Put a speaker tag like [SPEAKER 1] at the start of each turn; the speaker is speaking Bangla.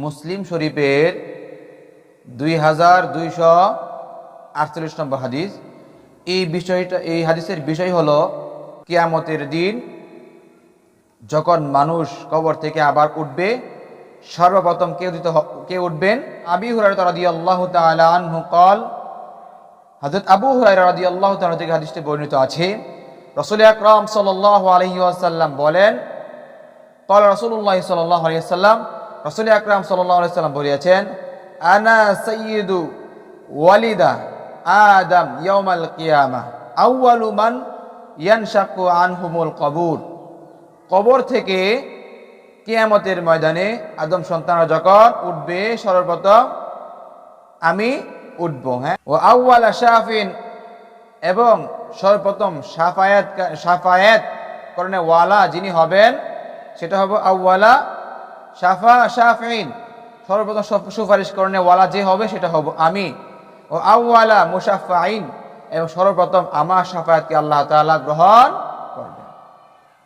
[SPEAKER 1] মুসলিম শরীফের 2248 নম্বর হাদিস। এই হাদিসের বিষয় হলো কিয়ামতের দিন যখন মানুষ কবর থেকে আবার উঠবে, সর্বপ্রথম কে উঠবেন? আবি হুরায়রা রাদিয়াল্লাহু তাআলা আনহু قال, হযরত আবু হুরায়রা রাদিয়াল্লাহু তাআলা থেকে হাদিসটি বর্ণিত আছে, রাসূল আকরাম সাল্লাল্লাহু আলাইহি ওয়াসাল্লাম বলেন, قال রাসূলুল্লাহ সাল্লাল্লাহু আলাইহি ওয়াসাল্লাম, রাসূল আকরাম সাল্লাল্লাহু আলাইহি ওয়াসাল্লাম বলেছেন, আনা সাইয়্যিদু ওয়ালিদা আদম ইয়াউমাল কিয়ামাহ আউয়ালু মান ইয়ানশাকু আনহুমুল কবুর। কবর থেকে কিয়ামতের ময়দানে আদম সন্তানরা যখন উঠবে, সর্বপ্রথম আমি উঠবো। হ্যাঁ, ও আউয়ালা শাফিন, এবং সর্বপ্রথম শাফায়াত করণে ওয়ালা যিনি হবেন সেটা হবে আউয়ালা শাফিন, সর্বপ্রথম সুপারিশ করণে ওয়ালা যে হবে সেটা হব আমি। ও আউয়ালা মুশাফফাইন, এবং সর্বপ্রথম আমার শাফায়াতকে আল্লাহ তাআলা গ্রহণ